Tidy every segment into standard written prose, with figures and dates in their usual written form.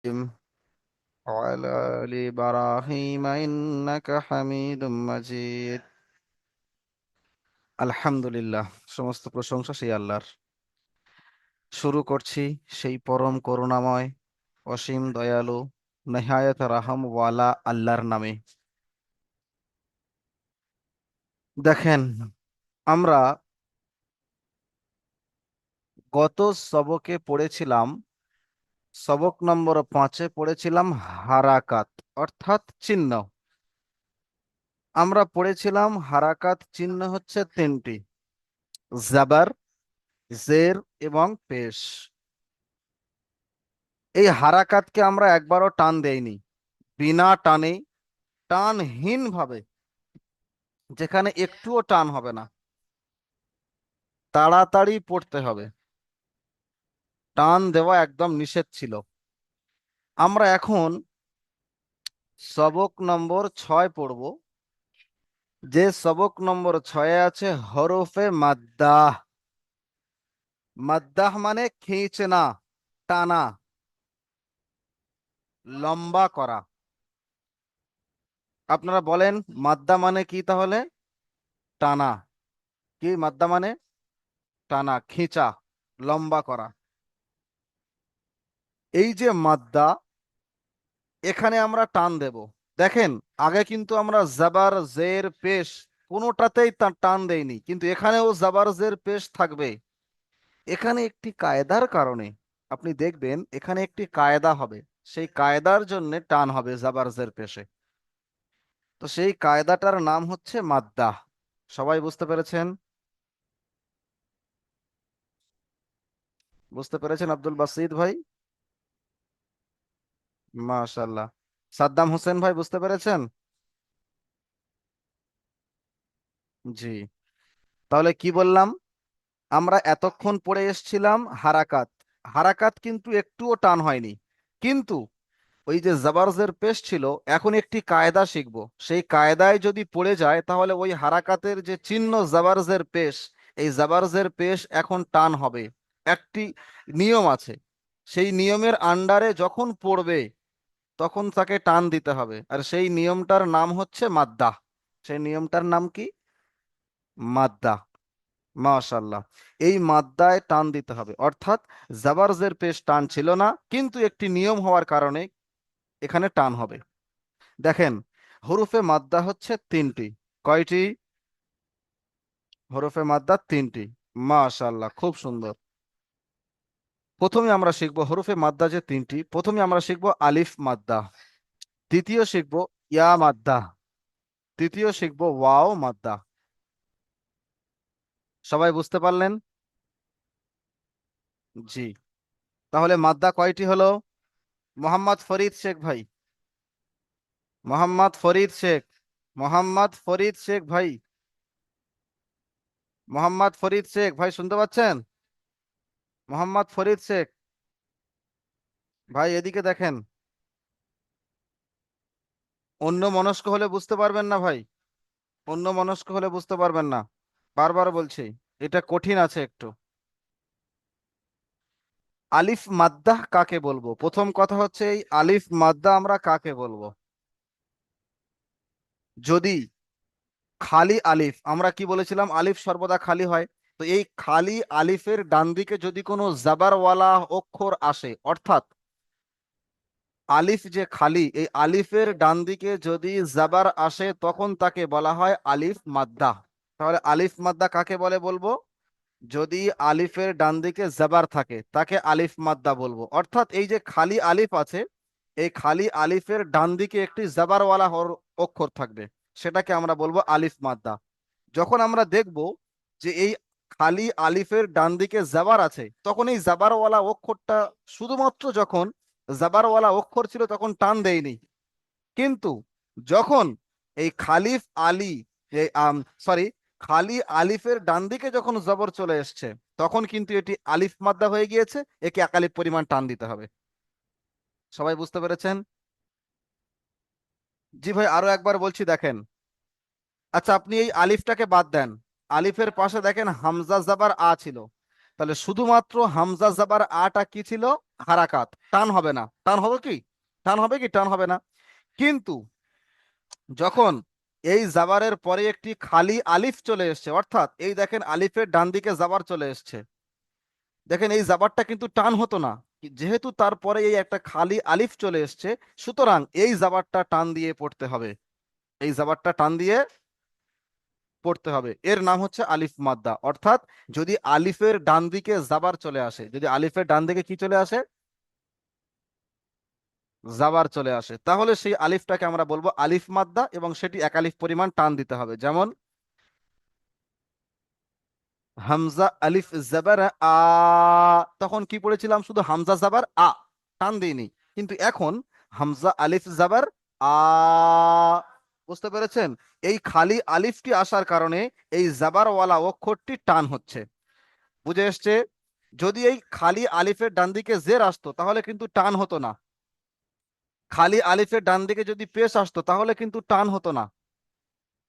وعلى آل إبراهيم إنك حميد مجيد। আলহামদুলিল্লাহ, সমস্ত প্রশংসা সেই আল্লাহর। শুরু করছি সেই পরম করুণাময়, অসীম দয়ালু, নেহায়েত রাহম ওয়ালা আল্লাহর নামে। দেখেন, আমরা গত সবকে পড়েছিলাম, সবক নম্বর 5-এ পড়েছিলাম হারাকাত, অর্থাৎ চিহ্ন। আমরা পড়েছিলাম হারাকাত চিহ্ন হচ্ছে তিনটি: জাবার, জের এবং পেশ। এই হারাকাতকে আমরা একবারও টান দেইনি, বিনা টানে, টানহীন ভাবে, যেখানে একটুও টান হবে না, তাড়াতাড়ি পড়তে হবে। টান দেওয়া একদম নিষেধ ছিল। আমরা এখন সবক নম্বর 6 পড়ব, যে সবক নম্বর 6-এ আছে হরফে মাদ্দাহ। মাদ্দাহ মানে খিঁচনা, টানা, লম্বা করা। আপনারা বলেন মাদ্দা মানে কি তাহলে? টানা। কি মাদ্দা মানে? টানা, খিঁচা, লম্বা করা। এই যে মাদ্দা, এখানে আমরা টান দেব। দেখেন, আগে কিন্তু আমরা জাবার জের পেশ কোনোটাতেই টান দেইনি, কিন্তু এখানেও জাবার জের পেশ থাকবে। এখানে একটি কায়দার কারণে আপনি দেখবেন এখানে একটি কায়দা হবে, সেই কায়দার জন্য টান হবে জাবার জের পেশে। তো সেই কায়দাটার নাম হচ্ছে মাদ্দা। সবাই বুঝতে পেরেছেন? বুঝতে পেরেছেন আব্দুল বাসিদ ভাই? মাশাআল্লাহ। সাদ্দাম হোসেন ভাই বুঝতে পেরেছেন? জি। তাহলে কি বললাম? আমরা এতক্ষণ পড়ে এসছিলাম হারাকাত। হারাকাত কিন্তু একটুও টান হয়নি, কিন্তু ওই যে জাবারজের পেশ ছিল, এখন একটি কায়দা শিখবো। সেই কায়দায় যদি পড়ে যায় তাহলে ওই হারাকাতের যে চিহ্ন জাবারজের পেশ, এই জাবারজের পেশ এখন টান হবে। একটি নিয়ম আছে, সেই নিয়মের আন্ডারে যখন পড়বে তখন তাকে টান দিতে হবে, আর সেই নিয়মটার নাম হচ্ছে মাদ্দা। সেই নিয়মটার নাম কি? মাদ্দা। মাশাল্লাহ। এই মাদ্দায় টান দিতে হবে, অর্থাৎ জাবারজের পেশ টান ছিল না, কিন্তু একটি নিয়ম হওয়ার কারণে এখানে টান হবে। দেখেন, হরফে মাদ্দা হচ্ছে তিনটি। কয়টি? হরফে মাদ্দা তিনটি। মাশাল্লাহ, খুব সুন্দর। প্রথমে আমরা শিখবো হরফে মাদ্দা যে তিনটি, প্রথমে আমরা শিখবো আলিফ মাদ্দা, দ্বিতীয় শিখবো ইয়া মাদ্দা, তৃতীয় শিখবো ওয়াও মাদ্দা। সবাই বুঝতে পারলেন? জি। তাহলে মাদ্দা কয়টি হলো? মোহাম্মদ ফরিদ শেখ ভাই, মোহাম্মদ ফরিদ শেখ, মোহাম্মদ ফরিদ শেখ ভাই, মোহাম্মদ ফরিদ শেখ ভাই শুনতে পাচ্ছেন? মোহাম্মদ ফরিদ শেখ ভাই, এদিকে দেখেন। অন্য মনস্ক হলে বুঝতে পারবেন না ভাই, অন্য মনস্ক হলে বুঝতে পারবেন না। বারবার বলছি, এটা কঠিন আছে একটু। আলিফ মাদ্দাহ কাকে বলবো? প্রথম কথা হচ্ছে এই আলিফ মাদ্দা আমরা কাকে বলবো? যদি খালি আলিফ, আমরা কি বলেছিলাম, আলিফ সর্বদা খালি হয়। তো এই খালি আলিফের ডান দিকে যদি কোনো জাবারওয়ালা অক্ষর আসে, অর্থাৎ আলিফ যে খালি, এই আলিফের ডান দিকে যদি জাবার আসে তখন তাকে বলা হয় আলিফ মাদ্দা। তাহলে আলিফ মাদ্দা কাকে বলে বলবো? যদি আলিফের ডান দিকে জাবার থাকে তাকে আলিফ মাদ্দা বলবো। অর্থাৎ এই যে খালি আলিফ আছে, এই খালি আলিফের ডান দিকে একটি জাবারওয়ালা অক্ষর থাকবে, সেটাকে আমরা বলবো আলিফ মাদ্দা। যখন আমরা দেখব যে এই খালি আলিফের ডান দিকে জাবার আছে, তখন এই জাবারওয়ালা অক্ষরটা, শুধুমাত্র যখন জাবারওয়ালা অক্ষর ছিল তখন টান দেয়নি, কিন্তু যখন এই খালিফ আলী, এই সরি, খালি আলিফের ডান দিকে যখন জবর চলে এসছে, তখন কিন্তু এটি আলিফ মাদ্দা হয়ে গিয়েছে, একে একালিফ পরিমাণ টান দিতে হবে। সবাই বুঝতে পেরেছেন? জি ভাই, আরো একবার বলছি, দেখেন। আচ্ছা, আপনি এই আলিফটাকে বাদ দেন, আলিফের পাশে দেখেন হামজা জাবার আ ছিল, তাহলে শুধুমাত্র হামজা জাবার আটা কি ছিল? হারাকাত, টান হবে না। টান হবে কি? টান হবে কি? টান হবে না। কিন্তু যখন এই জাবারের পরে একটি খালি আলিফ চলে এসছে, অর্থাৎ এই দেখেন আলিফের ডান দিকে জাবার চলে এসছে, দেখেন এই জাবারটা কিন্তু টান হতো না, যেহেতু তারপরে এই একটা খালি আলিফ চলে এসছে, সুতরাং এই জাবারটা টান দিয়ে পড়তে হবে। এই জাবারটা টান দিয়ে পড়তে হবে, এর নাম হচ্ছে আলিফ মাদ্দা। অর্থাৎ যদি আলিফের ডান দিকে জাবার চলে আসে, যদি আলিফের ডান দিকে কি চলে আসে? জাবার চলে আসে, তাহলে সেই আলিফটাকে আমরা বলবো আলিফ মাদ্দা, এবং সেটি এক আলিফ পরিমাণ টান দিতে হবে। যেমন হামজা আলিফ জাবার আ, তখন কি পড়েছিলাম? শুধু হামজা জাবার আ, টান দিইনি। কিন্তু এখন হামজা আলিফ জাবার আ, বুঝতে পেরেছেন? এই খালি আলিফটি আসার কারণে এই জাবারওয়ালা অক্ষরটি টান হচ্ছে। বুঝে এসছে? যদি এই খালি আলিফের ডান দিকে জের আসতো তাহলে কিন্তু টান হতো না। খালি আলিফের ডান দিকে যদি পেশ আসতো তাহলে কিন্তু টান হতো না।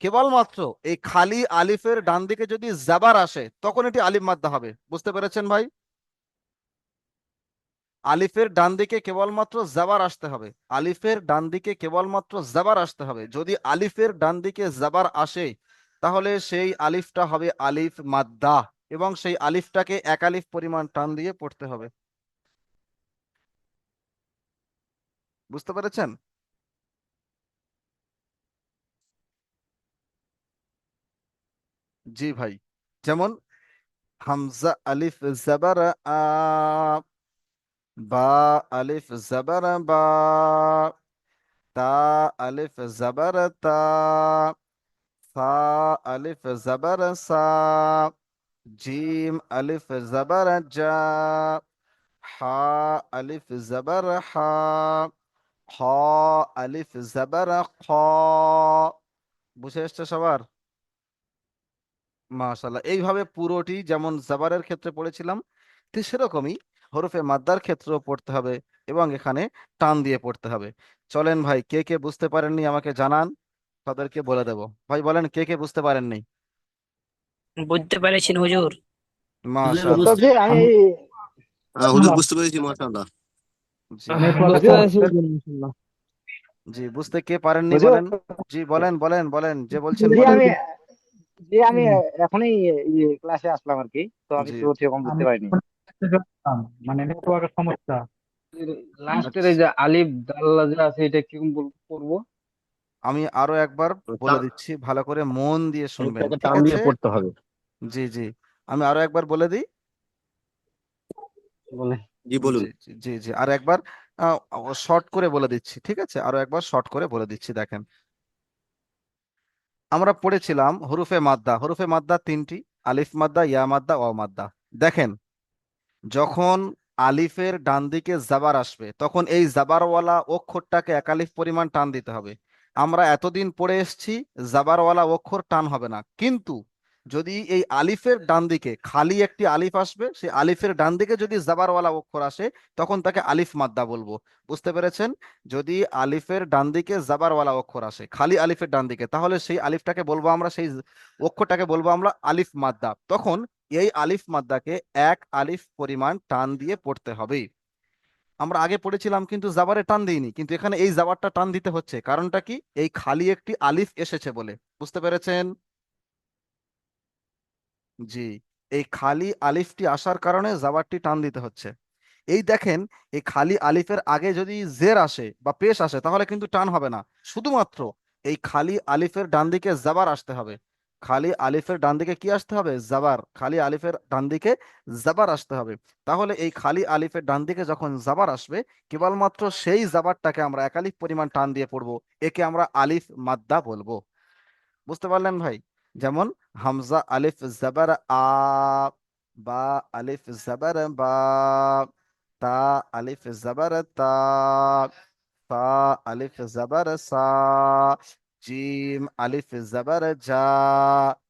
কেবলমাত্র এই খালি আলিফের ডান দিকে যদি জাবার আসে তখন এটি আলিফ মাদ্দা হবে। বুঝতে পেরেছেন ভাই? আলিফের ডান দিকে কেবলমাত্র জাবার আসতে হবে। আলিফের ডান দিকে কেবলমাত্র জাবার আসতে হবে। যদি আলিফের ডান দিকে জাবার আসে তাহলে সেই আলিফটা হবে আলিফ মাদ্দা, এবং সেই আলিফটাকে এক আলিফ পরিমাণ টান দিয়ে পড়তে হবে। বুঝতে পেরেছেন? জি ভাই। যেমন হামজা আলিফ জাবার আ, বা আলিফ জাবার বা, তা আলিফ জাবার তা, সা আলিফ জাবার সা, জিম আলিফ জাবার জা, হা আলিফ জাবার হা, খ আলিফ জাবার খ। বুঝে এসছে সবার? মাশাআল্লাহ। এইভাবে পুরোটি যেমন জাবারের ক্ষেত্রে পড়েছিলাম, ঠিক সেরকমই হরফে মাদ্দার ক্ষেত্রেও পড়তে হবে, এবং এখানে টান দিয়ে পড়তে হবে। চলেন ভাই, কে কে বুঝতে পারেননি আমাকে জানান, তাদেরকে বলে দেব। ভাই বলেন, কে কে বুঝতে পারেননি? বুঝতে পেরেছেন হুজুর? হুজুর মাশাআল্লাহ। বুঝতে হুজুর আলহামদুলিল্লাহ। বুঝতে পেরেছি মাশাআল্লাহ। জি বুঝতে হুজুর পেরেছি হুজুর, ইনশাআল্লাহ। জি, বুঝতে কে পারেননি হুজুর বলেন। জি বলেন বলেন বলেন, যে বলছেন জি বলেন। আমি আমি এখনই ক্লাসে আসলাম আর কি, তো আমি জি তো সেরকম বুঝতে আমি পারিনি। মানে নেটওয়ার্কের সমস্যা। লাস্টের এই আচ্ছা, যে আলিফ দাল্লা যে আছে এটা কি করবো? আমি আরো একবার বলে দিচ্ছি, ভালো করে মন দিয়ে শুনবেন, আলিফটাকে ঠিক টান দিয়ে আছে? পড়তে হবে। জি জি, আমি আরো একবার বলে দিই। বলে জি বলুন। জি জি জি জি, আর একবার শর্ট করে বলে দিচ্ছি, ঠিক আছে? আরো একবার শর্ট করে বলে দিচ্ছি, দেখেন। আমরা পড়েছিলাম হরফে মাদ্দা, হরফে মাদ্দা তিনটি: আলিফ মাদ্দা, ইয়া মাদ্দা, ওয়া মাদ্দা। দেখেন, যখন আলিফের ডান দিকে জাবার আসবে তখন এই জাবারওয়ালা অক্ষরটাকে এক আলিফ পরিমাণ টান দিতে হবে। আমরা এতদিন পড়ে এসেছি জাবারওয়ালা অক্ষর টান হবে না, কিন্তু যদি এই আলিফের ডান দিকে খালি একটি আলিফ আসবে, সেই আলিফের ডান দিকে যদি জাবারওয়ালা অক্ষর আসে তখন তাকে আলিফ মাদ্দা বলবো। বুঝতে পেরেছেন? যদি আলিফের ডান দিকে জাবারওয়ালা অক্ষর আসে খালি আলিফের ডান দিকে, তাহলে সেই আলিফটাকে বলবো আমরা, সেই অক্ষরটাকে বলবো আমরা আলিফ মাদ্দা। তখন এই আলিফ মাদ্দাকে এক আলিফ পরিমাণ টান দিয়ে পড়তে হবে। আমরা আগে পড়েছিলাম কিন্তু জাবারে টান দিইনি, কিন্তু এখানে এই জাবারটা টান দিতে হচ্ছে, কারণটা কি? এই খালি একটি আলিফ এসেছে বলে। বুঝতে পেরেছেন? জি, এই খালি আলিফটি আসার কারণে জাবারটি টান দিতে হচ্ছে। এই দেখেন, এই খালি আলিফের আগে যদি জের আসে বা পেশ আসে তাহলে কিন্তু টান হবে না। শুধুমাত্র এই খালি আলিফের ডান দিকে জাবার আসতে হবে। খালি আলিফের ডান দিকে কি আসতে হবে? জাবার। খালি আলিফের ডান দিকে জাবার আসতে হবে। তাহলে এই খালি আলিফের ডান দিকে যখন জাবার আসবে, কেবলমাত্র সেই জাবারটাকে আমরা এক আলিফ পরিমাণ টান দিয়ে পড়বো, একে আমরা আলিফ মাদ্দা বলবো। বুঝতে পারলেন ভাই? যেমন হামজা আলিফ জাবার আ, বা আলিফ জাবার বা, তা আলিফ জাবার তা, সা আলিফ জাবার সা, জিম আলিফ জাবার জা,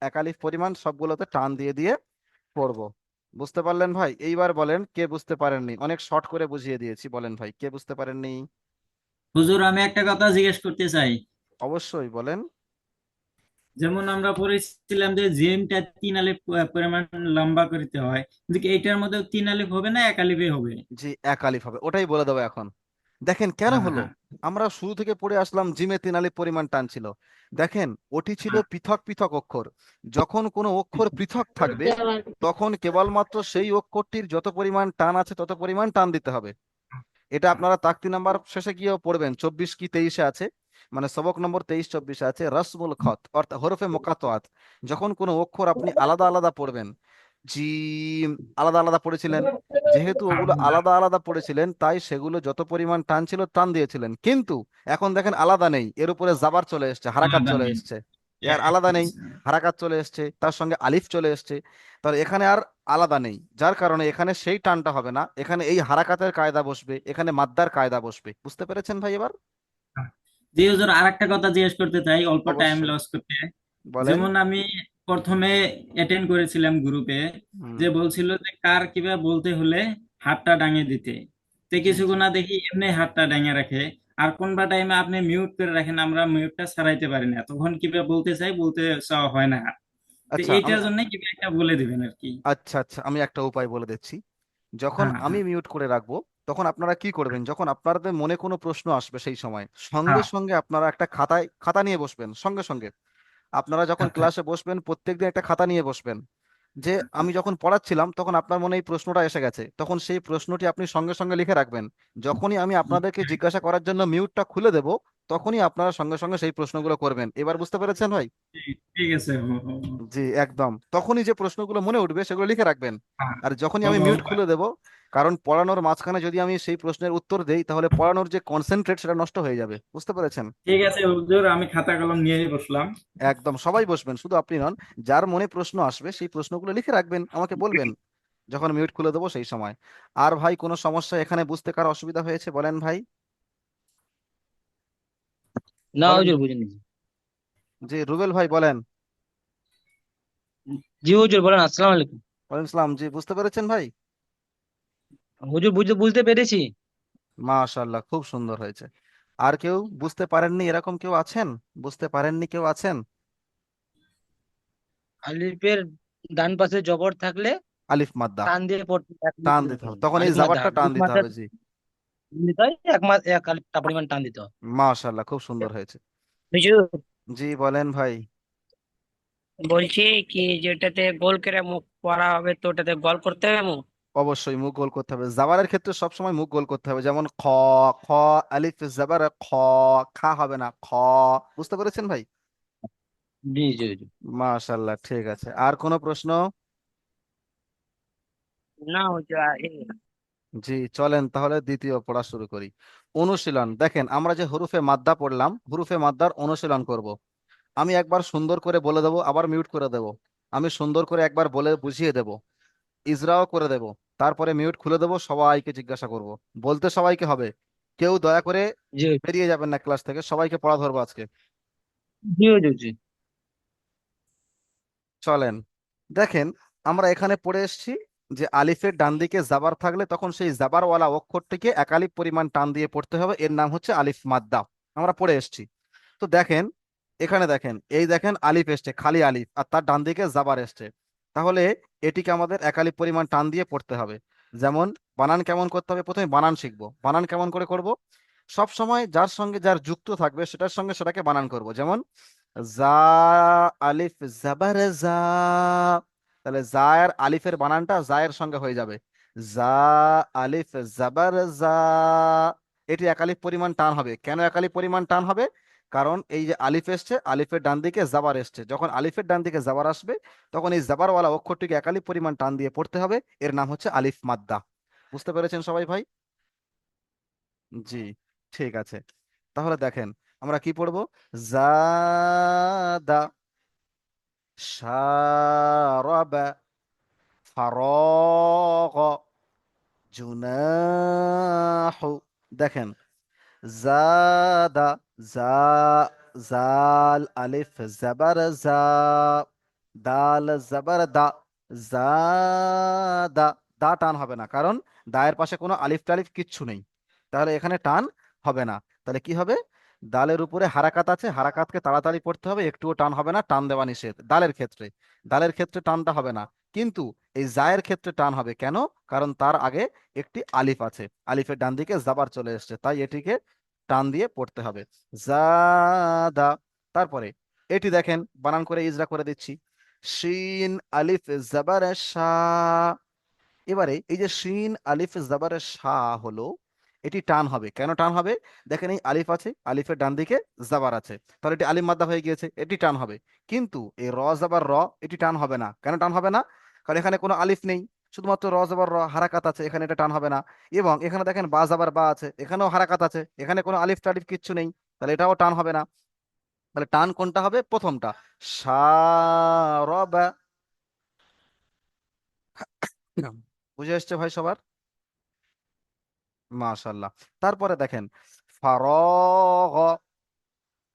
এক আলিফ পরিমাণ সবগুলোতে টান দিয়ে দিয়ে পড়বো। বুঝতে পারলেন ভাই? এইবার বলেন কে বুঝতে পারেননি, অনেক শর্ট করে বুঝিয়ে দিয়েছি, বলেন ভাই কে বুঝতে পারেননি? হুজুর আমি একটা কথা জিজ্ঞেস করতে চাই। অবশ্যই বলেন। যেমন আমরা পড়েছিলাম যে জিমটা 3 আলিফ পরিমাণ লম্বা করতে হয়, কিন্তু কি এইটার মধ্যে 3 আলিফ হবে না 1 আলিফে হবে? জি, এক আলিফ হবে, ওটাই বলে দেবো এখন। দেখেন কেন হ্যাঁ, হলো, হ্যাঁ, আমরা শুরু থেকে পড়ে আসলাম জিমে 3 আলিফ পরিমাণ টান ছিল। দেখেন ওটি ছিল হ্যাঁ। পৃথক পৃথক অক্ষর। যখন কোনো অক্ষর পৃথক থাকবে তখন কেবলমাত্র সেই অক্ষরটির যত পরিমাণ টান আছে তত পরিমাণ টান দিতে হবে। এটা আপনারা তাকতি নাম্বার শেষে গিয়েও পড়বেন, 24 কি 23-এ আছে, মানে সবক নম্বর 23-24-এ আছে রসমুল খত অর্থাৎ হরফে মুকাত্তাত। যখন কোনো অক্ষর আপনি আলাদা আলাদা পড়বেন, জিম আলাদা আলাদা পড়েছিলেন, যেহেতু ওগুলো আলাদা আলাদা পড়েছিলেন তাই সেগুলো যত পরিমাণ টান ছিল টান দিয়েছিলেন, কিন্তু এখন দেখেন আলাদা নেই, এর উপরে জাবার চলে এসছে, হারাকাত আলাদা চলে নেই। এসছে। এর আলাদা নেই, আচ্ছা। হারাকাত চলে এসছে, তার সঙ্গে আলিফ চলে এসছে। তাহলে এখানে আর আলাদা নেই, যার কারণে এখানে সেই টানটা হবে না, এখানে এই হারাকাতের কায়দা বসবে, এখানে মাদ্দার কায়দা বসবে। বুঝতে পেরেছেন ভাই এবার? জি হুজুর, আরেকটা কথা জিজ্ঞেস করতে চাই অল্প টাইম অবশ্যই, লস করতে। বলেন। যেমন আমি প্রথমে অ্যাটেন্ড করেছিলাম গ্রুপে, হুম। যে বলছিল যে কার কিভাবে বলতে হলে হাতটা ডাঙিয়ে দিতে। তো জি জি। কিছুক্ষণ না দেখি এমনি হাতটা ডাঙিয়ে রাখে, আর কোনবা টাইমে আপনি মিউট করে রাখেন, আমরা মিউটটা ছাড়াইতে পারি না, তখন কিভাবে বলতে চাই বলতে চাওয়া হয় না। তো আচ্ছা আমি এইটার জন্য কিভাবে একটা বলে দিবেন আর কি। আচ্ছা আচ্ছা, আমি একটা উপায় বলে দিচ্ছি। যখন হ্যাঁ, আমি হ্যাঁ, মিউট করে রাখবো তখন আপনারা কি করবেন, যখন আপনাদের মনে কোনো প্রশ্ন আসবে সেই সময় সঙ্গে হ্যাঁ। সঙ্গে আপনারা একটা খাতা নিয়ে বসবেন সঙ্গে সঙ্গে। আপনারা যখন আচ্ছা। ক্লাসে বসবেন প্রত্যেকদিন একটা খাতা নিয়ে বসবেন, যে আমি যখন পড়াচ্ছিলাম তখন আপনার মনে এই প্রশ্নটা এসে গেছে, তখন সেই প্রশ্নটি আপনি সঙ্গে সঙ্গে লিখে রাখবেন। যখনই আমি আপনাদেরকে জিজ্ঞাসা করার জন্য মিউটটা খুলে দেব তখনই আপনারা সঙ্গে সঙ্গে সেই প্রশ্নগুলো করবেন। এবার বুঝতে পেরেছেন ভাই? ঠিক ঠিক আছে। জি একদম, তখনই যে প্রশ্নগুলো মনে উঠবে সেগুলো লিখে রাখবেন। হ্যাঁ, আর যখনই আমি হবে, মিউট হবে। খুলে দেব, কারণ পড়ানোর মাঝখানে যদি আমি সেই প্রশ্নের উত্তর দেই তাহলে পড়ানোর যে কনসেন্ট্রেট সেটা নষ্ট হয়ে যাবে। বুঝতে পেরেছেন? ঠিক আছে হুজুর, আমি খাতা কলম নিয়েই বসলাম। একদম সবাই বসবেন, শুধু আপনি নন, যার মনে প্রশ্ন আসবে সেই প্রশ্নগুলো লিখে রাখবেন, আমাকে বলবেন যখন মিউট খুলে দেবো সেই সময়। আর ভাই কোনো সমস্যা এখানে বুঝতে কার অসুবিধা হয়েছে বলেন ভাই, না বলেন। হুজুর বুঝিনি। জি রুবেল ভাই বলেন। জি হুজুর বলেন, আসসালামু আলাইকুম। ওয়ালাইকুম সালাম, জি বুঝতে পেরেছেন ভাই? হুজুর বুঝতে বুঝতে পেরেছি। মাশাআল্লাহ, খুব সুন্দর হয়েছে। আর কেউ বুঝতে পারেননি এরকম কেউ আছেন? বুঝতে পারেননি কেউ আছেন? আলিফের ডান পাশে জবর থাকলে আলিফ মাদ্দা টান দিয়ে পড়তে এক মাস টান দিতে দিতে হবে, হবে। তখন এই আলিফ মাদ্দা জাবারটা টান আলিফ দিতে মাদ্দা হবে। জি দিতে হয়, এক মাস এক আলিফটা পরিমাণ টান দিতে হবে। মাশাআল্লাহ, খুব সুন্দর হয়েছে। হুজুর জি বলেন ভাই। বলছি কি, যেটাতে গোল করে মুখ পড়া হবে তো ওটাতে গোল করতে হবে মুখ? অবশ্যই মুখ গোল করতে হবে, জাবারের ক্ষেত্রে সবসময় মুখ গোল করতে হবে, যেমন খ, খ, আলিফ জাবার খ, খা হবে না, খ। বুঝতে পেরেছেন ভাই? জি জি জি। মাশাআল্লাহ, ঠিক আছে। আর কোনো প্রশ্ন? না হুজুর জি চলেন তাহলে দ্বিতীয় পড়া শুরু করি। অনুশীলন, দেখেন আমরা যে হরুফে মাদ্দা পড়লাম, হরুফে মাদ্দার অনুশীলন করব। আমি একবার সুন্দর করে বলে দেবো, আবার মিউট করে দেব। আমি সুন্দর করে একবার বলে বুঝিয়ে দেব, ইজরাও করে দেব, তারপরে মিউট খুলে দেবো, সবাইকে জিজ্ঞাসা করব। বলতে সবাইকে হবে, কেউ দয়া করে জি বেরিয়ে যাবেন না ক্লাস থেকে, সবাইকে পড়া ধরবো আজকে। জি হুজুর জি। চলেন দেখেন, আমরা এখানে পড়ে এসেছি যে আলিফের ডান দিকে জাবার থাকলে তখন সেই জাবারওয়ালা অক্ষরটিকে একালিফ পরিমাণ টান দিয়ে পড়তে হবে, এর নাম হচ্ছে আলিফ মাদ্দা। আমরা পড়ে এসেছি। তো দেখেন এখানে দেখেন, এই দেখেন আলিফ এসছে, খালি আলিফ, আর তার ডান দিকে জাবার এসছে। তাহলে এটিকে আমাদের একালিফ পরিমাণ টান দিয়ে পড়তে হবে। যেমন বানান কেমন করতে হবে, প্রথমে বানান শিখবো। বানান কেমন করে করব, সব সময় যার সঙ্গে যার যুক্ত থাকবে সেটার সঙ্গে সেটাকে বানান করব। যেমন জা, আলিফ জাবার জা, তাহলে জায়ের আলিফের বানানটা জায়ের সঙ্গে হয়ে যাবে, জা, আলিফ জাবার জা। এটি একালিফ পরিমাণ টান হবে। কেন একালিফ পরিমাণ টান হবে? কারণ এই যে আলিফ এসছে, আলিফের ডান দিকে জাবার এসছে, যখন আলিফের ডান দিকে জাবার আসবে তখন এই জাবারওয়ালা অক্ষরটিকে একালিফ পরিমাণ টান দিয়ে পড়তে হবে, এর নাম হচ্ছে আলিফ মাদ্দা। বুঝতে পেরেছেন সবাই ভাই? জি ঠিক আছে। তাহলে দেখেন আমরা কি পড়বো, জাদা, শারাবা, ফারাগ, জুনাহু। দেখেন জাদা, জা, জাল আলিফ জাবার জা, দাল জাবার দা, জাদা। দা টান হবে না, কারণ দায়ের পাশে কোনো আলিফ টালিফ কিচ্ছু নেই, তাহলে এখানে টান হবে না। তাহলে কি হবে, দালের উপরে হারাকাত আছে, হারাকাতকে তাড়াতাড়ি পড়তে হবে, একটুও টান হবে না, টান দেওয়া নিষেধ দালের ক্ষেত্রে। দালের ক্ষেত্রে টানটা হবে না, কিন্তু এই জায়ের ক্ষেত্রে টান হবে। কেন? কারণ তার আগে একটি আলিফ আছে, আলিফের ডান দিকে জাবার চলে এসেছে, তাই এটিকে টান দিয়ে পড়তে হবে। জাদা। তারপরে এটি দেখেন, বানান করে ইজরা করে দিচ্ছি। শিন আলিফ জাবার শা। এবারে এই যে শিন আলিফ জাবার শা হলো, এটি টান হবে। কেন টান হবে? দেখেন এই আলিফ আছে, আলিফের ডান দিকে জাবার আছে, তাহলে এটি আলিফ মাদ্দা হয়ে গিয়েছে, এটি টান হবে। কিন্তু এই র জাবার র, এটি টান হবে না। কেন টান হবে না? কারণ এখানে কোনো আলিফ নেই, শুধুমাত্র র জাবার র, হারাকাত আছে, এখানে এটা টান হবে না। এবং এখানে দেখেন বা জাবার বা আছে, এখানেও হারাকাত আছে, এখানে কোনো আলিফ টালিফ কিচ্ছু নেই, তাহলে এটাও টান হবে না। তাহলে টান কোনটা হবে? প্রথমটা, সা র বা। বুঝে এসছে ভাই সবার? মাশাল্লাহ। তারপরে দেখেন ফারগ,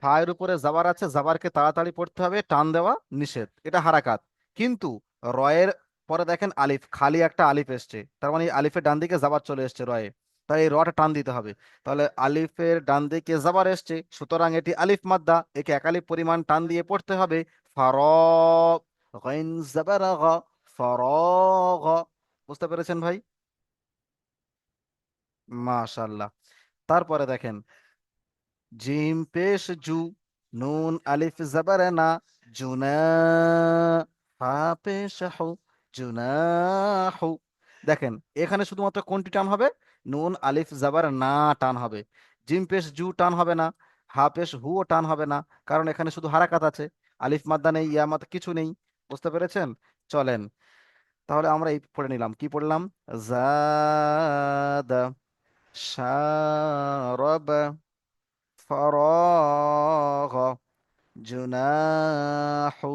ফায়ের উপরে জাবার আছে, জাবারকে তাড়াতাড়ি পড়তে হবে, টান দেওয়া নিষেধ, এটা হারাকাত। কিন্তু রয়ের পরে দেখেন আলিফ, খালি একটা আলিফ এসছে, তার মানে এই আলিফের ডান দিকে জাবার চলে এসছে রয়ে, তাই এই রটা টান দিতে হবে। তাহলে আলিফের ডান দিকে জাবার এসছে, সুতরাং এটি আলিফ মাদ্দা, একে এক আলিফ পরিমাণ টান দিয়ে পড়তে হবে। ফারগ, গাইন জাবার গা, ফারগ। বুঝতে পেরেছেন ভাই? মাশাল্লাহ। তারপরে দেখেন জিম পেশ জু, নুন আলিফ জাবার না, জুনা, হা পেশ হু, জুনাহু। দেখেন এখানে শুধুমাত্র কোনটি টান হবে? নুন আলিফ জাবার না টান হবে। জিম পেশ জু টান হবে না, হা পেশ হুও টান হবে না, কারণ এখানে শুধু হারাকাত আছে, আলিফ মাদ্দা নেই, ইয়া মাদ্দা কিছু নেই। বুঝতে পেরেছেন? চলেন তাহলে আমরা এই পড়ে নিলাম, কি পড়লাম? জাদা, শারাবা, ফরাগ, জুনাহু।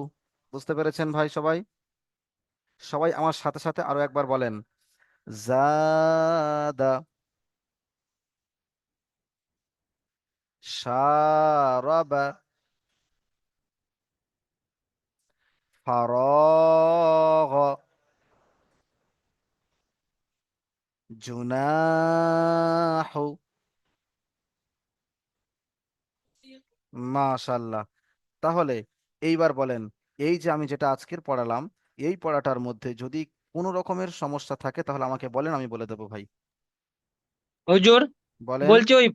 বুঝতে পেরেছেন ভাই সবাই? সবাই আমার সাথে সাথে আরো একবার বলেন। জাদা, শারাবা, ফরাগ, জুনাহু। মাশাল্লাহ। তাহলে এইবার বলেন, এই যে আমি যেটা আজকের পড়ালাম, এই পড়াটার মধ্যে যদি কোনো রকমের সমস্যা থাকে তাহলে আমাকে বলেন, আমি বলে দেবো ভাই। হুজুর বলেন। বলছি ওই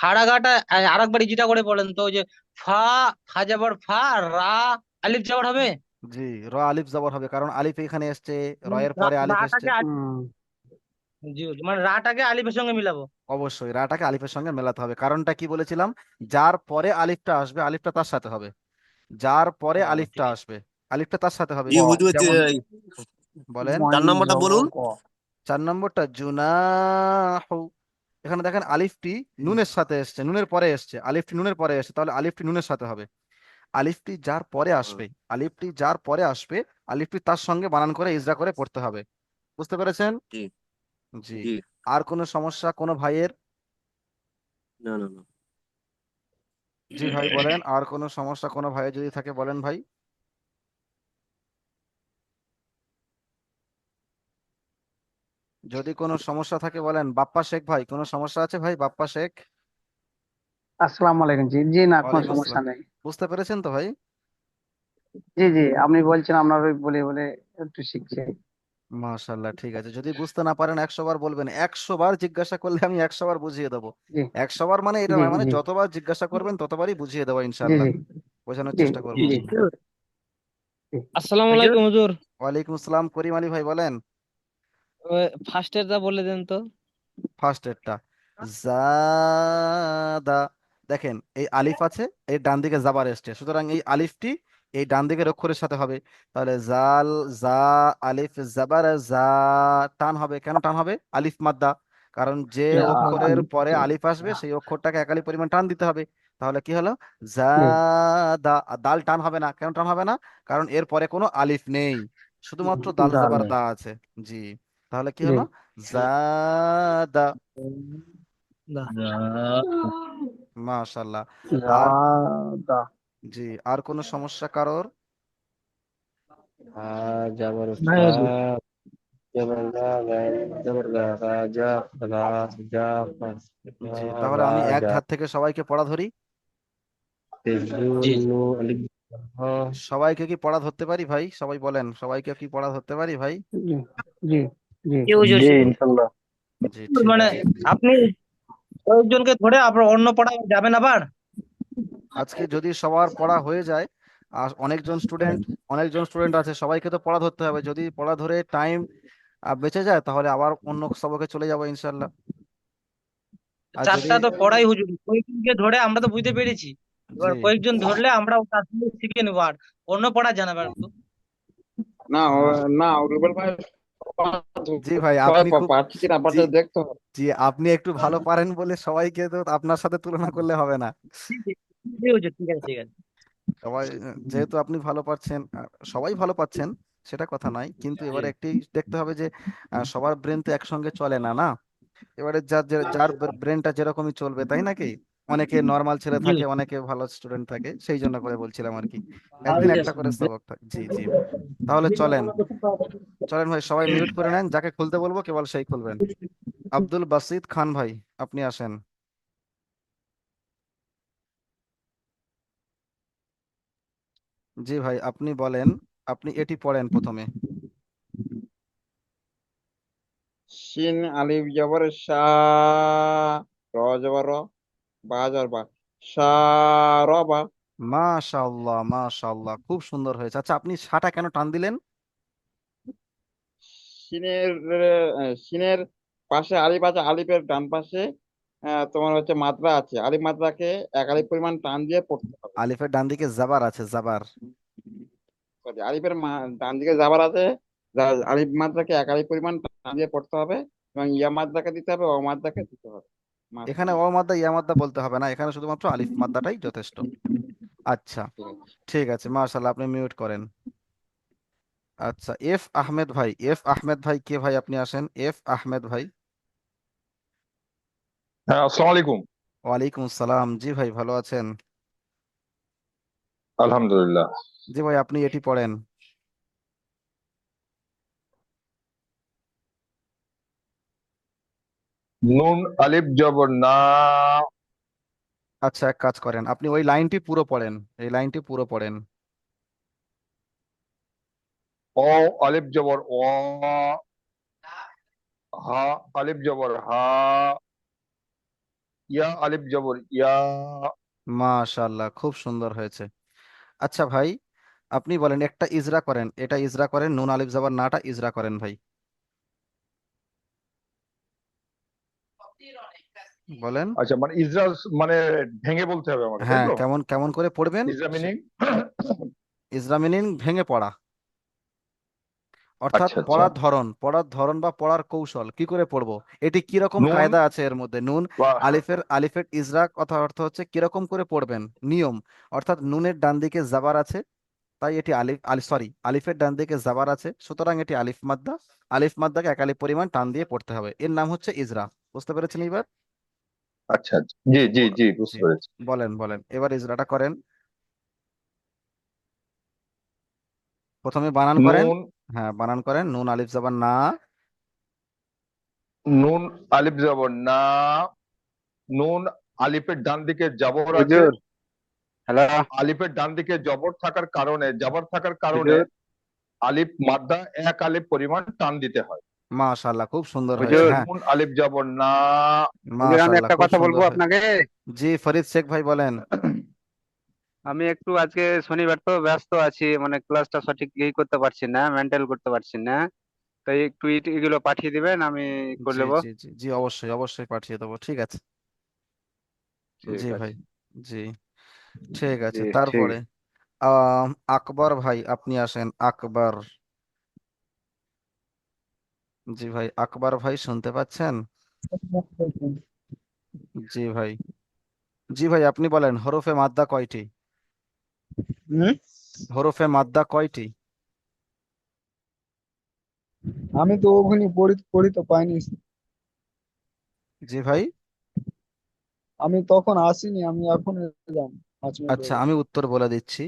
ফাড়াগাটা আরেকবার যেটা করে বলেন তো, ওই যে ফা, ফা যাবার ফা, রা আলিফ যাবার হবে। জি, র আলিফ জবর হবে, কারণ আলিফ এখানে এসছে, মানে রয়ের পরে আলিফ এসছে। রাটাকে হুম। জি হুজুর, মানে রাটাকে আলিফের সঙ্গে মিলাবো। অবশ্যই রাটাকে আলিফের সঙ্গে মেলাতে হবে, কারণটা কি বলেছিলাম? যার পরে আলিফটা আসবে, আলিফটা তার সাথে হবে। যার পরে ও আলিফটা ঠিক আছে। আসবে, আলিফটা তার সাথে হবে। জি হুজুর যেমন বলেন। চার ময় নম্বরটা জবর বলুন। গ। 4 নম্বরটা জুনাহু। এখানে দেখেন আলিফটি নুনের সাথে এসছে, নুনের পরে এসছে, আলিফটি নুনের পরে এসছে, তাহলে আলিফটি নুনের সাথে হবে। আলিফটি যার পরে আসবে, আলিফটি যার পরে আসবে, আলিফটি তার সঙ্গে বানান করে ইজরা করে পড়তে হবে। বুঝতে পেরেছেন? জি জি। জি। আর কোনো সমস্যা কোনো ভাইয়ের? না না না। জি ভাই বলেন, আর কোনো সমস্যা কোনো ভাইয়ের যদি থাকে বলেন ভাই। যদি কোনো সমস্যা থাকে বলেন। বাপ্পা শেখ ভাই, কোনো সমস্যা আছে ভাই? বাপ্পা শেখ। আসসালামু আলাইকুম। জি জি, না কোনো ওয়ালাইকুম সমস্যা আসসালাম। নেই। বুঝতে পেরেছেন তো ভাই? জি জি, আপনি বলছেন আপনার ওই বলে বলে একটু শিখছি। মাশাল্লাহ, ঠিক আছে। যদি বুঝতে না পারেন 100 বার বলবেন, 100 বার জিজ্ঞাসা করলে আমি 100 বার বুঝিয়ে দেবো। জি 100 বার মানে এটা জি নয়, মানে জি যতবার জিজ্ঞাসা করবেন ততবারই বুঝিয়ে দেবো জি ইনশাল্লাহ, জি বোঝানোর জি চেষ্টা করব। জি জি। আসসালামু হুজুর আলাইকুম হুজুর। ওয়ালাইকুম আসসালাম, করিম আলী ভাই বলেন। ফার্স্টের দা বলে দেন তো। ফার্স্ট এরটা, জাদা। দেখেন এই আলিফ আছে, এই ডান দিকে জাবার এসছে, সুতরাং এই আলিফটি এই ডান দিকের অক্ষরের সাথে হবে। তাহলে জাল, জা, আলিফ জাবার জা, টান হবে। কেন টান হবে? আলিফ মাদ্দা, কারণ যে অক্ষরের পরে আলিফ আসবে সেই অক্ষরটাকে একালি পরিমাণ টান দিতে হবে। তাহলে কি হলো? জাদা। আর দাল টান হবে না। কেন টান হবে না? কারণ এর পরে কোনো আলিফ নেই, শুধুমাত্র দাল দাল। জাবার দা আছে। জি। তাহলে কি জি হলো? জাদা। মাশাল্লাহ। আর জাদা। জি, আর কোনো সমস্যা কারোর? যাবার নাই হুজুর। জবর গা গায় জবর গা গা জা গা জা ফা জি, তাহলে গা আমি এক জা ধার থেকে সবাইকে পড়া ধরি। জি জি নু আলিফ হা সবাইকে কি পড়া ধরতে পারি ভাই? সবাই বলেন, সবাইকে কি পড়া ধরতে পারি ভাই? জি জি জি জি হুজুর জি শিখুন। ইনশাল্লাহ। জি ঠিক মানে আছে। আপনি কয়েকজনকে ধরে আবার অন্য পড়ায় যাবেন আবার। আজকে যদি সবার পড়া হয়ে যায়, আর অনেকজন স্টুডেন্ট আছে, সবাইকে তো পড়া ধরতে হবে। যদি পড়া ধরে টাইম বেঁচে যায় তাহলে আবার অন্য সবকে চলে যাবো ইনশাল্লাহ। আর যদি চারটা তো পড়াই হুজুর, কয়েকজনকে ধরে আমরা তো বুঝতে পেরেছি, জি এবার কয়েকজন ধরলে আমরা তার সঙ্গে শিখে নেবো আর অন্য পড়া জানাবেন তো। না আহ, না রুবেল ভাই জি ভাই, সবাই আপনি খুব পারছি কিনা জি পারছে দেখতে হবে। জি আপনি একটু ভালো পারেন বলে সবাইকে তো আপনার সাথে তুলনা করলে হবে না। জি জি জি হুজুর, ঠিক আছে ঠিক আছে। সবাই যেহেতু আপনি ভালো পাচ্ছেন, সবাই ভালো পাচ্ছেন, সেটা কথা নয়, কিন্তু জি এবারে একটি দেখতে হবে যে সবার ব্রেন তো একসঙ্গে চলে না, না? এবারে যার ব্রেনটা যেরকমই চলবে, তাই নাকি? অনেকে নর্মাল ছেলে জি থাকে, অনেকে ভালো স্টুডেন্ট থাকে, সেই জন্য করে বলছিলাম আর কি। একদিন একটা করে সবক থাকে। জি জি, তাহলে চলেন চলেন ভাই, সবাই মিউট করে নেন, যাকে খুলতে বলবো কেবল সেই খুলবেন। আব্দুল বাসিত খান ভাই, আপনি আসেন। জি ভাই, আপনি বলেন, আপনি এটি পড়েন প্রথমে। শিন আলিফ জবর শাহ, র জবর র, বা জবর বা, শারবা। মাশাআল্লাহ মাশাআল্লাহ, খুব সুন্দর হয়েছে। আচ্ছা, আপনি সাটা কেন টান দিলেন? শিনের শিনের পাশে আলিফ আছে, আলিফের ডান পাশে তোমার হচ্ছে মাত্রা আছে, আলিফ মাত্রাকে এক আলিফ পরিমাণ টান দিয়ে পড়তে হবে। আলিফের ডান দিকে জাবার আছে, জাবার। Sorry, আলিফের ডান দিকে যাবার আছে, আলিফ মাত্রাকে এক আলিফ পরিমাণ টান দিয়ে পড়তে হবে, এবং ইয়া মাত্রাকে দিতে হবে, অ মাত্রাকে দিতে হবে। এখানে মাঝখানে অ মাদ্দা ইয়া মাদ্দা বলতে হবে না, এখানে শুধুমাত্র আলিফ মাদ্দাটাই যথেষ্ট। আচ্ছা, ঠিক আছে। ঠিক আছে, মাশাআল্লাহ, আপনি মিউট করেন। আচ্ছা, এফ আহমেদ ভাই, এফ আহমেদ ভাই কে ভাই? আপনি আসেন, এফ আহমেদ ভাই। হ্যাঁ, আসসালামু আলাইকুম। ওয়ালাইকুম আসসালাম। জি ভাই, ভালো আছেন? আলহামদুলিল্লাহ। জি ভাই, আপনি এটি পড়েন। নুন আলিফ জবর না। আচ্ছা, এক কাজ করেন, আপনি ওই লাইনটি পুরো পড়েন, এই লাইনটি পুরো পড়েন। অ আলিফ জবর অ। হা আলিফ জবর হা। ইয়া আলিফ জবর ইয়া। মাশাআল্লাহ, খুব সুন্দর হয়েছে। আচ্ছা ভাই, আপনি বলেন, একটা ইজরা করেন, এটা ইজরা করেন, নুন আলিফ জাবার নাটা ইজরা করেন ভাই। বলেন। আচ্ছা, মানে ইসরা, মানে ভেঙে বলতে হবে আমাকে, তাই হ্যাঁ, তো? কেমন কেমন করে পড়বেন? ইসরা মিনিং। ইজরা মিনিং ভেঙে পড়া, অর্থাৎ আচ্ছা আচ্ছা। পড়ার ধরন বা পড়ার কৌশল কি করে পড়বো, এটি কিরকম নুন কায়দা আছে এর মধ্যে। নুন বা আলিফের ইজরা কথা অর্থ হচ্ছে কিরকম করে পড়বেন, নিয়ম। অর্থাৎ নুনের ডান দিকে জাবার আছে, তাই এটি আলিফের ডান দিকে জাবার আছে, সুতরাং এটি আলিফ মাদ্দা। আলিফ মাদ্দাকে এক আলিফ পরিমাণ টান দিয়ে পড়তে হবে, এর নাম হচ্ছে ইজরা। বুঝতে পেরেছেন এবার? আচ্ছা আচ্ছা, জি জি জি, জি, বুঝতে পেরেছি। বলেন বলেন, এবার ইজরাটা করেন, প্রথমে বানান করেন। নুন হ্যাঁ, বানান করেন, নুন আলিফ জাবার না। নুন আলিফ জবর না। নুন আলিফের ডান দিকে জবর আছে। হুজুর, হ্যালো আলিফের ডান দিকে জবর থাকার কারণে হুজুর, আলিফ মাদ্দা এক আলিফ পরিমাণ টান দিতে হয়। মাশাআল্লাহ, খুব সুন্দর হয়েছে। হুজুর, হ্যাঁ, নুন আলিফ জবর না। হুজুর আমি মাশাআল্লাহ, একটা খুব কথা বলবো সুন্দর হয়েছে। আপনাকে। জি, ফরিদ শেখ ভাই বলেন। আমি একটু আজকে শনিবার তো ব্যস্ত আছি, মানে ক্লাসটা সঠিক করতে পারছি না, মেনটেন করতে পারছি না। তাই একটু এগুলো পাঠিয়ে দিবেন, আমি করে জি নেবো। জি জি জি, অবশ্যই অবশ্যই পাঠিয়ে দেবো, ঠিক আছে। ঠিক জি ভাই, আছে। জি, ঠিক জি আছে। ঠিক। তারপরে আকবর ভাই, আপনি আসেন, আকবর। জি ভাই, আকবর ভাই শুনতে পাচ্ছেন? জি ভাই, জি ভাই, আপনি বলেন, হরফে মাদ্দা কয়টি? হুম, হরফে মাদ্দা কয়টি? আমি তো ওখানে পড়ি পড়ি তো পাইনি। জি ভাই। আমি তখন আসিনি, আমি এখন এলাম 5 মিনিট আচ্ছা, হলো। আমি উত্তর বলে দিচ্ছি।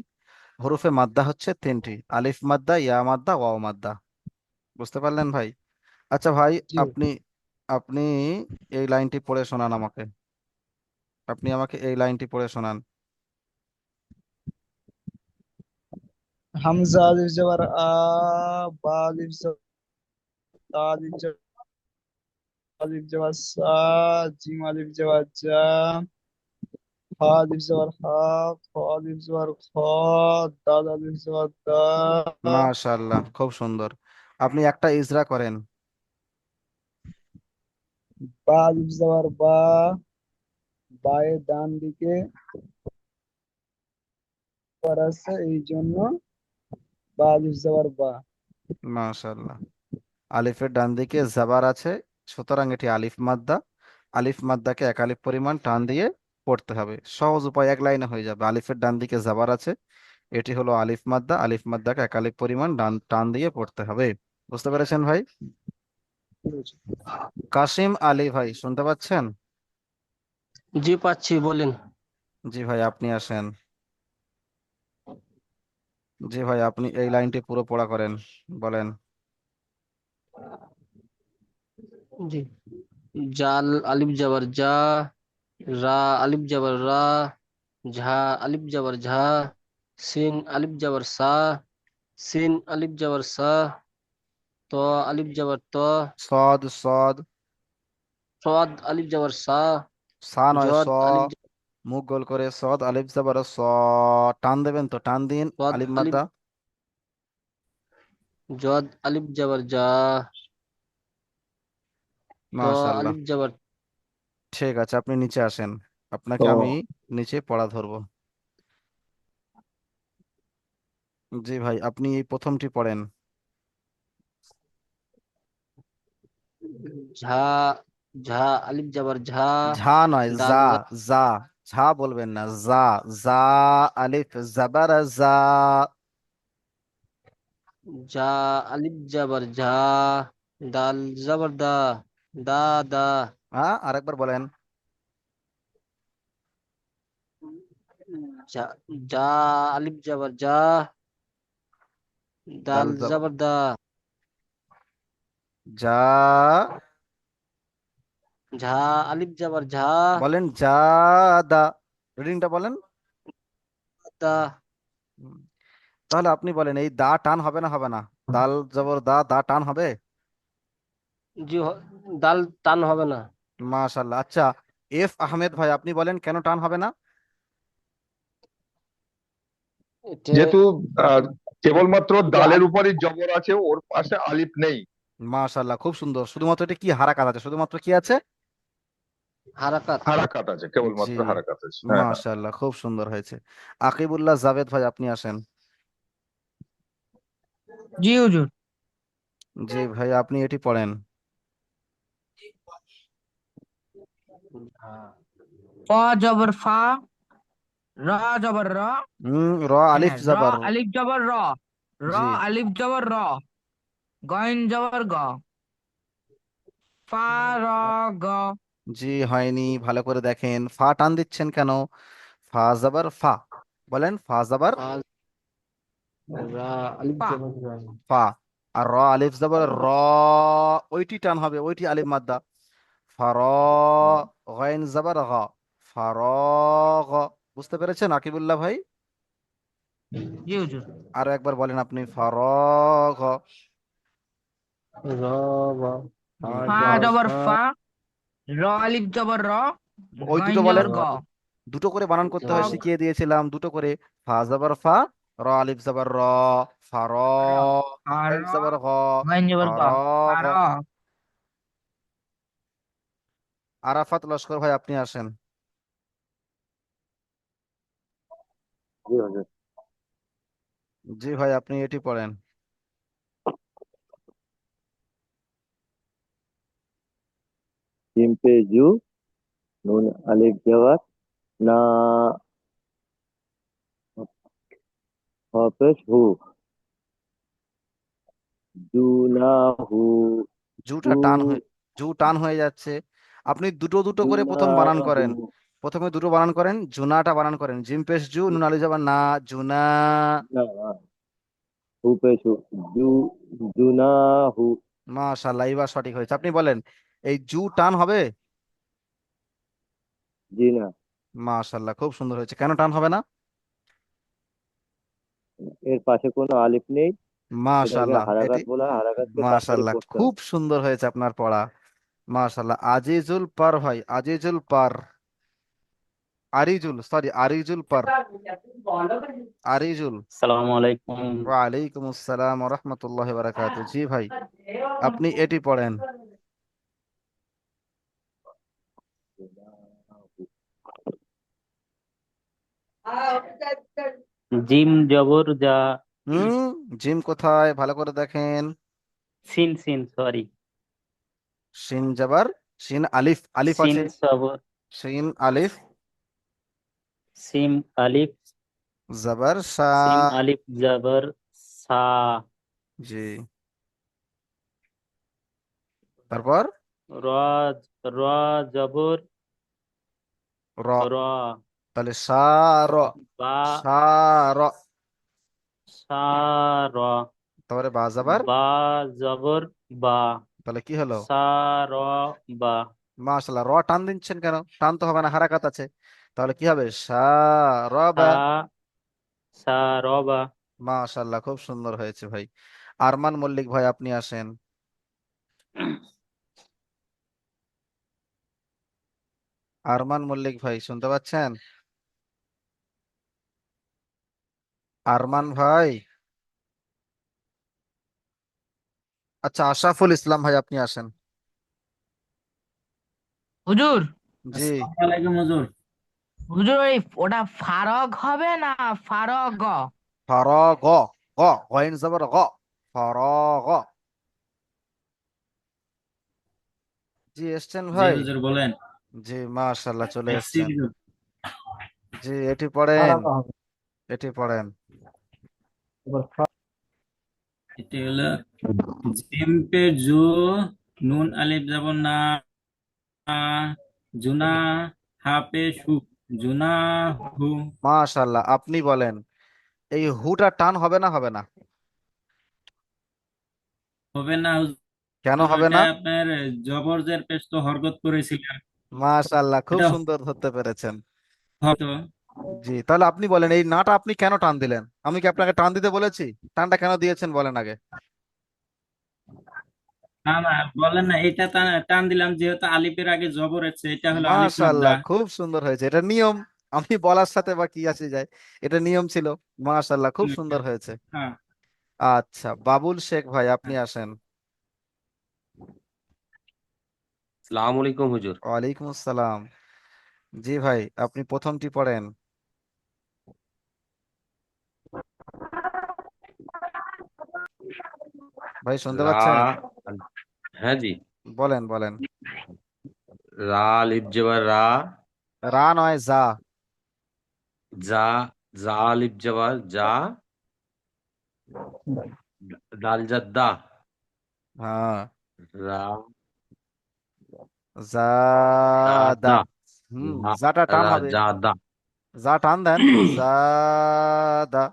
হরফে মাদ্দা হচ্ছে তিনটি, আলিফ মাদ্দা, ইয়া মাদ্দা, ওয়াও মাদ্দা। বুঝতে পারলেন ভাই? আচ্ছা ভাই, জি আপনি আপনি এই লাইনটি পড়ে শোনান আমাকে। আপনি আমাকে এই লাইনটি পড়ে শোনান। হামজা আলিফ জবর আ, বা আলিফ জবর তা, আলিফ জবর সা, জিম আলিফ জবর জা, হা আলিফ জবর হা, খ আলিফ জবর খ, দাল আলিফ জবর দা, মাশাআল্লাহ, খুব সুন্দর। আপনি একটা ইজরা করেন। বা আলিফ জবর বা, বায়ের ডান দিকে পর আছে এই জন্য বা আলিফ জবর বা। মাশাআল্লাহ। আলিফের ডান দিকে জাবার আছে, সুতরাং এটি আলিফ মাদ্দা। আলিফ মাদ্দাকে এক আলিফ পরিমাণ টান দিয়ে পড়তে হবে। সহজ উপায়, এক লাইনে হয়ে যাবে। আলিফের ডান দিকে জাবার আছে, এটি হলো আলিফ মাদ্দা। আলিফ মাদ্দাকে এক আলিফ পরিমাণ টান দিয়ে পড়তে হবে। বুঝতে পেরেছেন ভাই? কাশিম আলী ভাই, শুনতে পাচ্ছেন? জি পাচ্ছি, বলেন। জি ভাই, আপনি আসেন। জি ভাই, আপনি এই লাইনটি পুরো পড়া করেন, বলেন। জি। জাল আলিফ জবর জা, রা আলিফ জবর রা, ঝা আলিফ জবর ঝা, সিন আলিফ জবর সা, সিন আলিফ জবর সা, ত আলিফ জবর ত, সদ সদ, সদ আলিফ জবর সা, সা নয় স। জদ আলিফ মুখ গোল করে সদ আলিফ জাবার স। টান দেবেন তো, টান দিন। জদ আলিফ আলিফ মাদ্দা। জদ আলিফ জবর জা, ত মাশাআল্লাহ, আলিফ জবর ঠিক আছে, আপনি নিচে আসেন। আপনাকে আমি নিচে পড়া ধরবো। জি ভাই, আপনি এই প্রথমটি পড়েন। ঝা, ঝা আলিফ জবর ঝা, ঝা নয়, দাল যা। যা, ঝা বলবেন না, যা। যা আলিফ জাবার যা। যা আলিফ জবর ঝা, দাল জবর দা, দা দা, হ্যাঁ, আরেকবার বলেন। যা, যা আলিফ জবর যা, দাল দাল জবর জবর দা, যা। ঝা আলিফ জবর ঝা, বলেন যা। দা, রিডিংটা বলেন। দা। হুম, তাহলে আপনি বলেন, এই দা টান হবে না, হবে না? দাল জবর দা, দা টান হবে? জি দাল টান হবে না। মাশাআল্লাহ। আচ্ছা, এফ আহমেদ ভাই, আপনি বলেন কেন টান হবে না? এটা যেহেতু আহ, কেবলমাত্র এটা দালের উপরই জবর আছে, ওর পাশে আলিফ নেই। মাশাআল্লাহ, খুব সুন্দর। শুধুমাত্র এটা কি হারাকাত আছে, শুধুমাত্র কি আছে? হারাকাত। হারাকাত আছে, জি, কেবলমাত্র হারাকাত আছে, হ্যাঁ হ্যাঁ। মাশাআল্লাহ, খুব সুন্দর হয়েছে। আকিবুল্লাহ জাভেদ ভাই, আপনি আসেন। জি হুজুর। জি ভাই, আপনি এটি পড়েন। फ जबर फा, रा जबर रा, র আলিফ র জাবার। আলিফ জবর র, র জি, আলিফ জবর র, গইন জবর গ, ফা র গ। জি হয়নি, ভালো করে দেখেন। ফা টান দিচ্ছেন কেন? ফা জাবার ফা। বলেন ফা জাবার ফা, রা আলিফ ফা জবর রা, ফা। আর র আলিফ জাবার র, ওইটি টান হবে, ওইটি আলিফ মাদ্দা। ফার, গইন জাবার গ। ফারগ। বুঝতে পেরেছেন আকিবুল্লাহ ভাই? জি হুজুর। আরো একবার বলেন আপনি, ফারগ। র বা, ফা হুম, ফা জবর জবর ফা, ফা, র আলিফ জবর র, ওই গইন দুটো বলেন। জবর গ। দুটো করে বানান করতে হয়, জবর শিখিয়ে দিয়েছিলাম দুটো করে। ফা জাবার ফা, র আলিফ জাবার র। ফার, র, আর আলিফ জাবার গ। গইন জবর গ, ফারগ। আর। আরাফাত লস্কর ভাই, আপনি আসেন। জি হুজুর। জি ভাই, আপনি এটি পড়েন। জিম পে জু, নুন আলিফ জবর না, হ পেশ হু, জু না হু, জুটা জু, টান হয়ে, জু টান হয়ে যাচ্ছে। আপনি দুটো দুটো জু করে না প্রথম বানান হু, করেন। প্রথমে দুটো বানান করেন, জুনাটা বানান করেন। জিম পেশ জু, নুন আলি যাবার না। জুনা। না, হু পেশ হু, জু, জু না হু, মাশাআল্লাহ, এইবার সঠিক হয়েছে। আপনি বলেন, এই জু টান হবে? জি না, মাশাআল্লাহ, খুব সুন্দর হয়েছে। কেন টান হবে না? এর পাশে কোনো আলিফ নেই, এটাকে মাশাআল্লাহ, হারাকাত এটি বলা হয়, হারাকাতকে তাড়াতাড়ি মাশাআল্লাহ, পড়তে খুব হবে। সুন্দর হয়েছে আপনার পড়া। মাশাআল্লাহ। আজিজুল পার ভাই, আজিজুল পার, আরিজুল, সরি আরিজুল পার, আরিজুল। আসসালামু আলাইকুম। ওয়ালাইকুম আসসালাম ওয়া রাহমাতুল্লাহি ওয়া বারাকাতুহু। জি ভাই, আপনি এটি পড়েন। জিম জবর যা। হুম, জিম কোথায় ভালো করে দেখেন। সিন সিন সরি। শিন জাবার, শিন আলিফ, আলিফ সিন আছে, সবর। শিন আলিফ, সিম আলিফ। জাবার সা। সিম আলিফ জবর সা। জি, তারপর র র জবর র, র। তাহলে সা র, বা সা র, সা র। তারপরে বা জাবার, বা জবর বা। তাহলে কি হলো? সা র বা। মাশাআল্লাহ, র টান দিচ্ছেন কেন? টান তো হবে না, হারাকাত আছে। তাহলে কি হবে? সা র বা। সা সা র বা। মাশাআল্লাহ, খুব সুন্দর হয়েছে ভাই। আরমান মল্লিক ভাই, আপনি আসেন। আরমান মল্লিক ভাই, শুনতে পাচ্ছেন? আরমান ভাই। আচ্ছা, আশরাফুল ইসলাম ভাই, আপনি আসেন। হুজুর, জি, আসসালামু আলাইকুম হুজুর। হুজুর ওই ওটা ফারগ হবে না ফারগ? ফারাগ, গ, গয়েন জবর গ, ফারাগ। জি, এসছেন জি ভাই? হুজুর বলেন। জি, মাশাআল্লাহ, চলে এসছি এসছেন। হুজুর। জি, এটি পড়েন, ফারাক হবে। এটি পড়েন। এবার এটি হলো জিম পে জু, নুন আলিফ যাব না, জুনা, হা পে সু, জুনা হু। মাশাআল্লাহ, আপনি বলেন, এই হুটা টান হবে না, হবে না? হবে না কেন হুজুর, হবে এটা না? আপনার জবরজের পেশ তো হরকত করেছিলেন। মাশাআল্লাহ, খুব এটা সুন্দর ধরতে পেরেছেন। হতো। জি, তাহলে আপনি বলেন, এই নাটা আপনি কেন টান দিলেন? আমি কি আপনাকে টান দিতে বলেছি? টানটা কেন দিয়েছেন বলেন আগে। না না, বলেন না, এটা টান দিলাম যেহেতু আলিফের আগে জবর আছে, এটা হলো আলিফ মাদ্দা। মাশাআল্লাহ, খুব সুন্দর হয়েছে। এটা নিয়ম, আমি বলার সাথে বা কি আসে যায়, এটা নিয়ম ছিল। মাশাআল্লাহ, খুব সুন্দর হয়েছে। হ্যাঁ। আচ্ছা, বাবুল শেখ ভাই, আপনি আসেন। সালাম আলাইকুম হুজুর। ওয়ালাইকুম আসসালাম। জি ভাই, আপনি প্রথমটি পড়েন। ভাই, শুনতে রা পাচ্ছেন? হ্যাঁ জি। বলেন বলেন। রা আলিফ জবর রা। রা নয়, যা। জা জা আলিফ জবর জা। দাল জাদ্দা। হ্যাঁ, রা জাদা। দা হুম, জাটা টান রা হবে। জা দা। যা টান দেন, জাদা।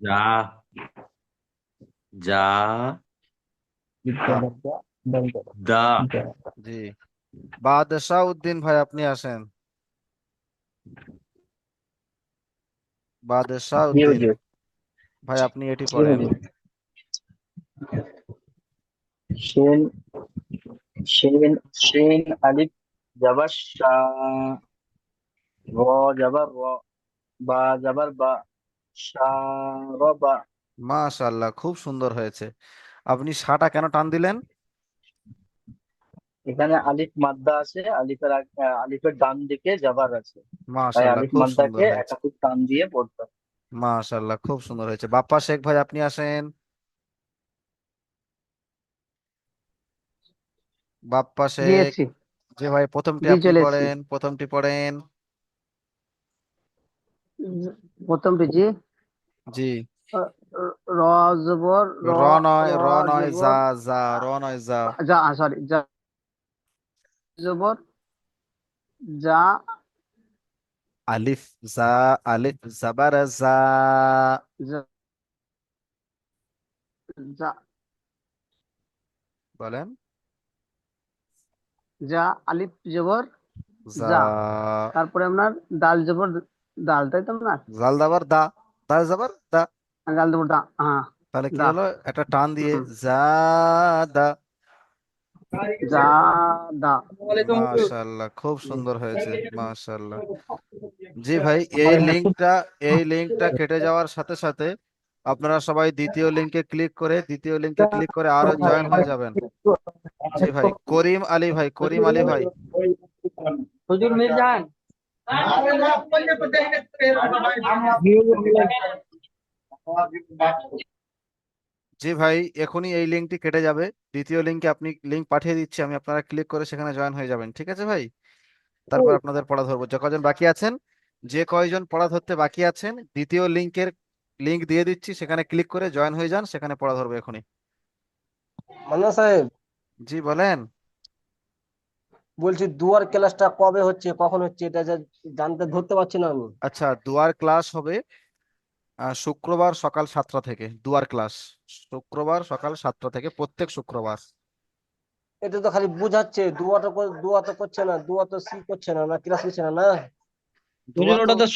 জা জা দা। জি, বাদশাহ উদ্দিন ভাই, আপনি আসেন। বাদশাহ জি উদ্দিন হুজুর। ভাই, আপনি এটি জি পড়েন। হুজুর। শিন শিন শিন আলিফ জবর শা। র জবর র। বা জবর বা। শা র বা। মাশাআল্লাহ, খুব সুন্দর হয়েছে। আপনি সাটা কেন টান দিলেন? এখানে আলিফ মাদ্দা আছে, আলিফের ডান দিকে জবর আছে, তাই মাশাআল্লাহ, আলিফ খুব সুন্দর মাদ্দাকে হয়েছে। একাধিক টান দিয়ে পড়তে হবে। মাশাআল্লাহ, খুব সুন্দর হয়েছে। বাপ্পা শেখ ভাই, আপনি আসেন। বাপ্পা জি শেখ। এসছি। যে ভাই, প্রথমটি জি আপনি চলে এসছি। পড়েন, প্রথমটি পড়েন। প্রথমটি জি। জি, র জবর র। র নয়, র র নয়, যা, জবর যা, র নয়, যা। যা, সরি, যা জবর যা। আলিফ, যা, আলিফ জাবার যা। যা যা বলেন। যা আলিফ জবর যা, যা, তারপরে আপনার দাল জবর দাল, তাই তো আপনার? জাল দাবার দা, দাল জাবার দা। দাল জবর দা, হ্যাঁ তাহলে কি দা। হলো, একটা টান দিয়ে হুম, যা দা। যা দা। মাশাআল্লাহ, খুব জি। সুন্দর হয়েছে, মাশাআল্লাহ। জি ভাই, এই লিঙ্কটা কেটে যাওয়ার সাথে সাথে আপনারা সবাই দ্বিতীয় লিঙ্কে ক্লিক করে আরো জয়েন হয়ে যাবেন। জি ভাই, করিম আলী ভাই, করিম আলী ভাই। হুজুর মিল যান। জি ভাই, এখনই এই লিঙ্কটি কেটে যাবে, দ্বিতীয় লিঙ্কে আপনি লিঙ্ক পাঠিয়ে দিচ্ছি আমি, আপনারা ক্লিক করে সেখানে জয়েন হয়ে যাবেন, ঠিক আছে ভাই? তারপর আপনাদের পড়া ধরবো। যে কজন বাকি আছেন, যে কয়জন পড়া ধরতে বাকি আছেন, দ্বিতীয় লিঙ্ক দিয়ে দিচ্ছি, সেখানে ক্লিক করে জয়েন হয়ে যান, সেখানে পড়া ধরবো এখনই। মান্না সাহেব, জি বলেন। বলছি দুয়ার ক্লাসটা কবে হচ্ছে, কখন হচ্ছে, এটা জানতে ধরতে পারছি না আমি। আচ্ছা, দুয়ার ক্লাস হবে শুক্রবার সকাল 7টা থেকে, দুয়ার ক্লাস শুক্রবার সকাল 7টা থেকে, প্রত্যেক শুক্রবার। এটা তো খালি বুঝাচ্ছে, দুয়া তো করছে না, দুয়া তো সি করছে না, না ক্লাস নিচ্ছে না, না দুয়া হুজুর তো ওটা তো